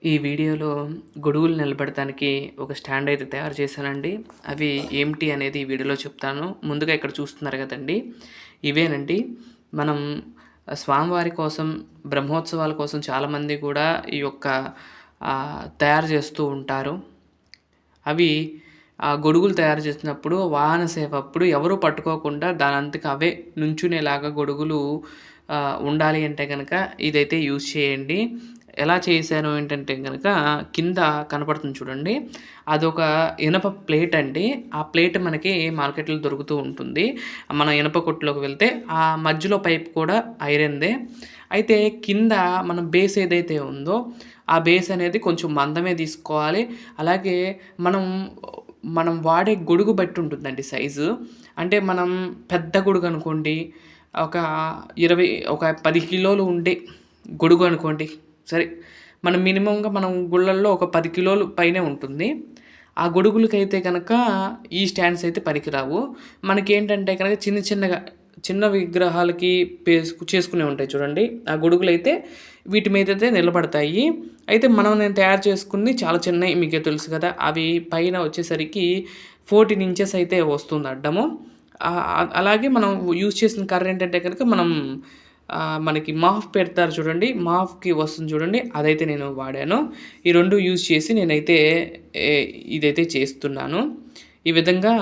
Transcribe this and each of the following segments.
ఈ వీడియోలో గొడుగులు నిలబెడటానికి ఒక స్టాండ్ అయితే తయారు చేశానండి. అవి ఏమిటి అనేది ఈ వీడియోలో చెప్తాను. ముందుగా ఇక్కడ చూస్తున్నారు కదండీ! ఇవేనండి. మనం స్వామివారి కోసం, బ్రహ్మోత్సవాల కోసం చాలామంది కూడా ఈ యొక్క తయారు చేస్తూ ఉంటారు. అవి గొడుగులు తయారు చేసినప్పుడు వాహన సేవ అప్పుడు ఎవరు పట్టుకోకుండా దానంతట అవే నుంచునేలాగా గొడుగులు ఉండాలి అంటే గనక ఇదైతే యూజ్ చేయండి. ఎలా చేశాను ఏంటంటే గనక కింద కనపడుతుంది చూడండి. అదొక ఇనప ప్లేట్ అండి. ఆ ప్లేట్ మనకి మార్కెట్‌లో దొరుకుతూ ఉంటుంది. మనం ఇనప కొట్టులోకి వెళ్తే ఆ మధ్యలో పైప్ కూడా ఐరన్‌దే. అయితే కింద మనం బేస్ ఏదైతే ఉందో ఆ బేస్ అనేది కొంచెం మందమే తీసుకోవాలి. అలాగే మనం మనం వాడే గొడుగు బట్టి ఉంటుందండి సైజు. అంటే మనం పెద్ద గొడుగు అనుకోండి, ఒక 10 కిలోలు ఉండే గొడుగు అనుకోండి. సరే, మనం మినిమమ్‌గా మనం గుళ్ళల్లో ఒక 10 కిలోలు పైనే ఉంటుంది. ఆ గొడుగులకైతే గనక ఈ స్టాండ్స్ అయితే పనికిరావు. మనకేంటంటే గనక చిన్న విగ్రహాలకి చేసుకునేవి ఉంటాయి చూడండి. ఆ గొడుగులైతే వీటి మీదైతే నిలబడతాయి. అయితే నేను తయారు చేసుకుంది చాలా చిన్నయి, మీకే తెలుసు కదా! అవి పైన వచ్చేసరికి 14 ఇంచెస్ అయితే వస్తుంది అడ్డము. అలాగే మనం యూజ్ చేసిన కర్ర ఏంటంటే గనక మనకి మాఫ్ పెడతారు చూడండి. మాఫ్‌కి వస్తుంది చూడండి. అదైతే నేను వాడాను. ఈ 2 యూజ్ చేసి నేనైతే ఏ ఇదైతే చేస్తున్నాను. ఈ విధంగా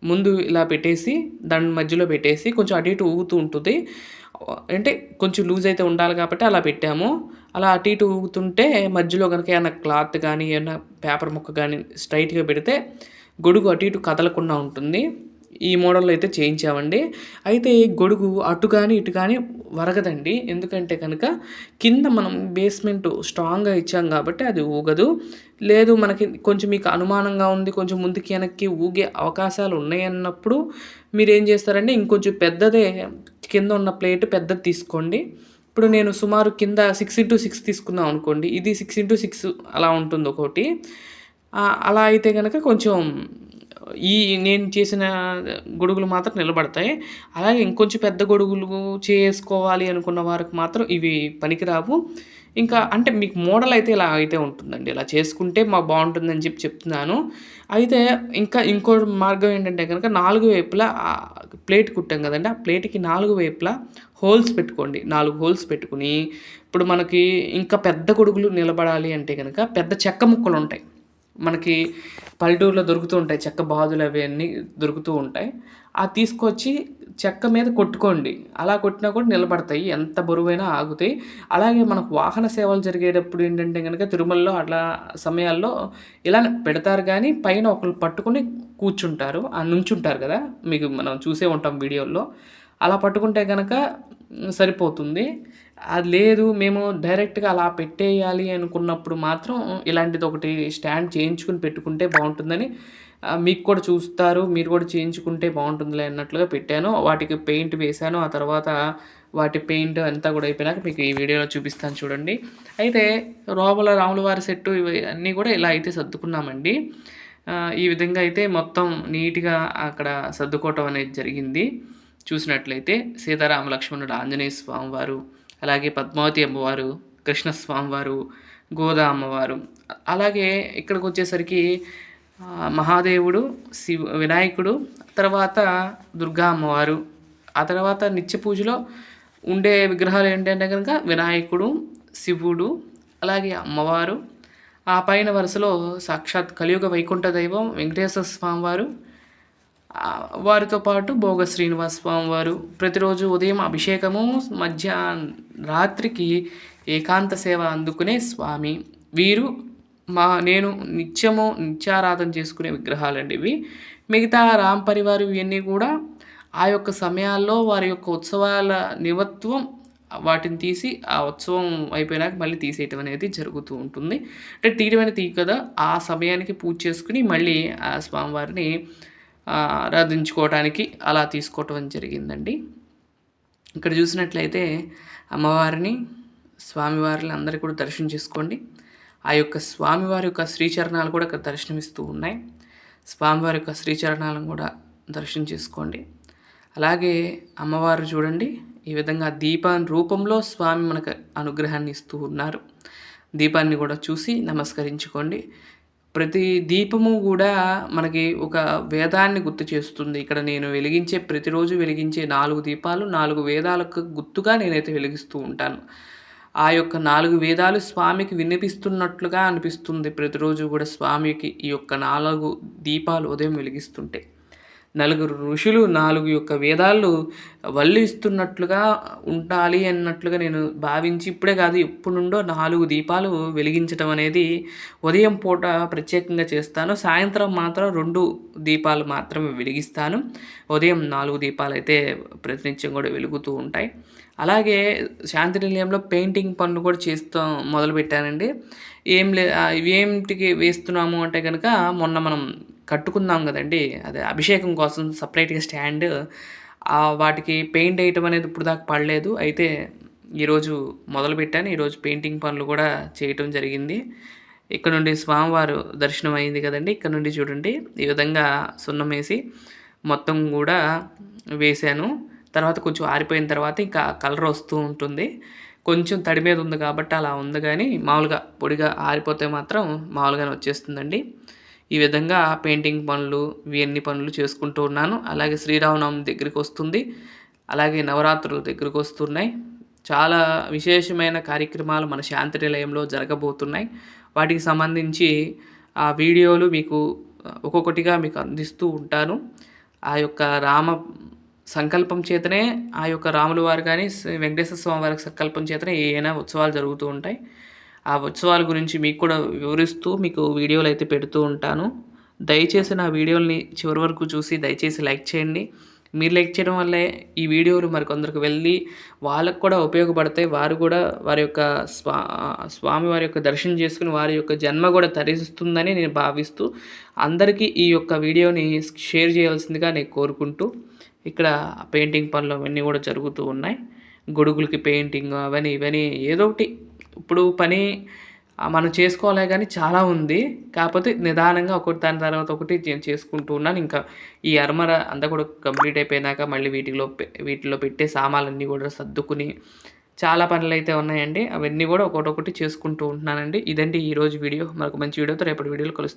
ముందు ఇలా పెట్టేసి, దాని మధ్యలో పెట్టేసి కొంచెం అటు ఇటు ఊగుతూ ఉంటుంది. అంటే కొంచెం లూజ్ అయితే ఉండాలి కాబట్టి అలా పెట్టాము. అలా అటు ఇటు ఊగుతుంటే మధ్యలో గనుక ఏమన్నా క్లాత్ గానీ, ఏమన్నా పేపర్ ముక్క గానీ స్ట్రైట్‌గా పెడితే గొడుగు అటు ఇటు కదలకుండా ఉంటుంది. ఈ మోడల్‌లో అయితే చేయించామండి. అయితే గొడుగు అటు గాని, ఇటు గాని వరగదండి. ఎందుకంటే కనుక కింద మనం బేస్‌మెంటు స్ట్రాంగ్‌గా ఇచ్చాం కాబట్టి అది ఊగదు. లేదు మనకి కొంచెం మీకు అనుమానంగా ఉంది, కొంచెం ముందుకి, వెనక్కి ఊగే అవకాశాలు ఉన్నాయన్నప్పుడు మీరేం చేస్తారంటే ఇంకొంచెం పెద్దదే, కింద ఉన్న ప్లేట్ పెద్దది తీసుకోండి. ఇప్పుడు నేను సుమారు కింద 6x6 తీసుకున్నాం అనుకోండి. ఇది 6x6 అలా ఉంటుంది ఒక్కోటి. అలా అయితే గనక కొంచెం నేను చేసిన గొడుగులు మాత్రం నిలబడతాయి. అలాగే ఇంకొంచెం పెద్ద గొడుగులు చేసుకోవాలి అనుకున్న వారికి మాత్రం ఇవి పనికిరావు. ఇంకా అంటే మీకు మోడల్ అయితే ఇలా అయితే ఉంటుందండి. ఇలా చేసుకుంటే బావుంటుందని చెప్తున్నాను. అయితే ఇంకా ఇంకో మార్గం ఏంటంటే గనక 4 వైపులా ప్లేట్ కుట్టాం గదండీ! ఆ ప్లేట్‌కి 4 వైపులా హోల్స్ పెట్టుకోండి. 4 హోల్స్ పెట్టుకొని, ఇప్పుడు మనకి ఇంకా పెద్ద గొడుగులు నిలబడాలి అంటే గనక పెద్ద చెక్క ముక్కలుంటాయి. మనకి పల్లెటూరులో దొరుకుతూ ఉంటాయి. చెక్క బాదులు అవన్నీ దొరుకుతూ ఉంటాయి. తీసుకొచ్చి చెక్క మీద కొట్టుకోండి. అలా కొట్టినా కూడా నిలబడతాయి. ఎంత బరువైనా ఆగుతాయి. అలాగే మనకు వాహన సేవలు జరిగేటప్పుడు ఏంటంటే గనక తిరుమలలో అట్లా సమయాల్లో ఇలానే పెడతారు గానీ, పైన ఒకళ్ళు పట్టుకొని కూర్చుంటారు. నుంచుంటారు కదా! మనం చూసే ఉంటాం వీడియోల్లో. అలా పట్టుకుంటే గనక సరిపోతుంది. అది లేదు, మేము డైరెక్ట్‌గా అలా పెట్టేయాలి అనుకున్నప్పుడు మాత్రం ఇలాంటిదొకటి స్టాండ్ చేయించుకొని పెట్టుకుంటే బావుంటుందని, మీకు కూడా చూస్తారు, మీరు కూడా చేయించుకుంటే బావుంటుందిలే అన్నట్లుగా పెట్టాను. వాటికి పెయింట్ వేశాను. ఆ తర్వాత వాటి పెయింట్ అంతా కూడా అయిపోయినాక మీకు ఈ వీడియోలో చూపిస్తాను చూడండి. అయితే లోపల రాములవారి సెట్టు ఇవి అన్నీ కూడా ఇలా అయితే సర్దుకున్నామండి. ఈ విధంగా అయితే మొత్తం నీట్‌గా అక్కడ సర్దుకోవటం అనేది జరిగింది. చూసినట్లయితే సీతారామ లక్ష్మణుడు, ఆంజనేయ స్వామివారు, అలాగే పద్మావతి అమ్మవారు, కృష్ణ స్వామివారు, గోదా అమ్మవారు, అలాగే ఇక్కడికొచ్చేసరికి మహాదేవుడు, వినాయకుడు, తర్వాత దుర్గా అమ్మవారు, ఆ తర్వాత నిత్య పూజలో ఉండే విగ్రహాలు ఏంటంటే గనక వినాయకుడు, శివుడు, అలాగే అమ్మవారు, ఆ పైన వరుసలో సాక్షాత్ కలియుగ వైకుంఠ దైవం వెంకటేశ్వర స్వామివారు, వారితో పాటు భోగ శ్రీనివాస స్వామివారు, ప్రతిరోజు ఉదయం అభిషేకము, రాత్రికి ఏకాంత సేవ అందుకునే స్వామి. వీరు నేను నిత్యారాధన చేసుకునే విగ్రహాలండి ఇవి. మిగతా రామ్ పరివార్ ఇవన్నీ కూడా ఆ యొక్క సమయాల్లో వారి యొక్క ఉత్సవాల నిమిత్తం వాటిని తీసి, ఆ ఉత్సవం అయిపోయినాక మళ్ళీ తీసేయటం అనేది జరుగుతూ ఉంటుంది. అంటే తీయడమైనా తీయదు కదా! ఆ సమయానికి పూజ చేసుకొని మళ్ళీ ఆ స్వామివారిని ఆరాధించుకోవటానికి అలా తీసుకోవటం జరిగిందండి. ఇక్కడ చూసినట్లయితే అమ్మవారిని, స్వామివారిని అందరూ కూడా దర్శనం చేసుకోండి. ఆ యొక్క స్వామివారి యొక్క శ్రీచరణాలు కూడా ఇక్కడ దర్శనమిస్తూ ఉన్నాయి. స్వామివారి యొక్క శ్రీచరణాలను కూడా దర్శనం చేసుకోండి. అలాగే అమ్మవారు చూడండి, ఈ విధంగా దీపం రూపంలో స్వామి మనకు అనుగ్రహాన్ని ఇస్తూ ఉన్నారు. దీపాన్ని కూడా చూసి నమస్కరించుకోండి. ప్రతి దీపము గూడా మనకి ఒక వేదాన్ని గుర్తు చేస్తుంది. ఇక్కడ నేను ప్రతిరోజు వెలిగించే 4 దీపాలు 4 వేదాలకు గుర్తుగా నేనైతే వెలిగిస్తూ ఉంటాను. ఆ యొక్క 4 వేదాలు స్వామికి వినిపిస్తున్నట్లుగా అనిపిస్తుంది ప్రతిరోజు గూడా స్వామికి ఈ యొక్క 4 దీపాలు ఉదయం వెలిగిస్తుంటే. నలుగురు ఋషులు 4 యొక్క వేదాలు వల్లిస్తున్నట్లుగా ఉండాలి అన్నట్లుగా నేను భావించి ఇప్పుడే కాదు ఎప్పటినుండో 4 దీపాలు వెలిగించడం అనేది ఉదయం పూట ప్రత్యేకంగా చేస్తాను. సాయంత్రం మాత్రం 2 దీపాలు మాత్రమే వెలిగిస్తాను. ఉదయం 4 దీపాలైతే ప్రతినిత్యం కూడా వెలుగుతూ ఉంటాయి. అలాగే శాంతి నిలయంలో పెయింటింగ్ పనులు కూడా మొదలుపెట్టానండి. ఇవేంటికి వేస్తున్నాము అంటే గనక మొన్న మనం కట్టుకున్నాం గదండీ! అదే అభిషేకం కోసం సెపరేట్‌గా స్టాండ్ వాటికి పెయింట్ ఎయటం అనేది ఇప్పటిదాకా పడలేదు. అయితే ఈరోజు మొదలుపెట్టాను. ఈరోజు పెయింటింగ్ పనులు కూడా చేయటం జరిగింది. ఇక్కడ నుండి స్వామివారు దర్శనం అయింది కదండీ! ఇక్కడ నుండి చూడండి ఈ విధంగా సున్నమేసి మొత్తం గూడా వేశాను. తర్వాత కొంచెం ఆరిపోయిన తర్వాత ఇంకా కలర్ వస్తూ ఉంటుంది. కొంచెం తడి మీద ఉంది కాబట్టి అలా ఉంది గానీ, మామూలుగా పొడిగా ఆరిపోతే మాత్రం మామూలుగానే వచ్చేస్తుందండి. ఈ విధంగా పెయింటింగ్ పనులు, ఇవన్నీ పనులు చేసుకుంటూ ఉన్నాను. అలాగే శ్రీరామనవమి దగ్గరికొస్తుంది. అలాగే నవరాత్రులు దగ్గరకొస్తున్నాయి. చాలా విశేషమైన కార్యక్రమాలు మన శాంతి నిలయంలో జరగబోతున్నాయి. వాటికి సంబంధించి ఆ వీడియోలు మీకు ఒక్కొక్కటిగా మీకు అందిస్తూ ఉంటాను. ఆ యొక్క సంకల్పం చేతనే ఆ యొక్క రాముల వారు కానీ, వెంకటేశ్వర స్వామి వారి సంకల్పం చేతనే ఏవైనా ఉత్సవాలు జరుగుతూ ఉంటాయి. ఆ ఉత్సవాల గురించి మీకు కూడా వివరిస్తూ మీకు వీడియోలు అయితే పెడుతూ ఉంటాను. దయచేసి నా వీడియోలని చివరి వరకు చూసి దయచేసి లైక్ చేయండి. మీరు లైక్ చేయడం వల్లే ఈ వీడియోలు మరికొందరికి వెళ్ళి వాళ్ళకు కూడా ఉపయోగపడతాయి. వారు కూడా వారి యొక్క స్వామి వారి యొక్క దర్శనం చేసుకుని వారి యొక్క జన్మ కూడా తరిస్తుందని నేను భావిస్తూ అందరికీ ఈ యొక్క వీడియోని షేర్ చేయాల్సిందిగా నేను కోరుకుంటూ ఇక్కడ పెయింటింగ్ పనులు అవన్నీ కూడా జరుగుతూ ఉన్నాయి. గొడుగులకి పెయింటింగ్ అవన్నీ ఇవన్నీ ఏదో ఒకటి ఇప్పుడు పని మనం చేసుకోవాలే కానీ చాలా ఉంది. కాకపోతే నిదానంగా ఒకటి దాని తర్వాత ఒకటి చేసుకుంటూ ఉన్నాను. ఇంకా ఈ అర్మర అంతా కూడా కంప్లీట్ అయిపోయినాక మళ్ళీ వీటిలో పెట్టే సామాన్లన్నీ కూడా సర్దుకుని చాలా పనులైతే ఉన్నాయండి. అవన్నీ కూడా ఒకటొకటి చేసుకుంటూ ఉంటున్నానండి. ఇదండి ఈరోజు వీడియో. మరొక మంచి వీడియోతో రేపటి వీడియోలో కలుస్తాను.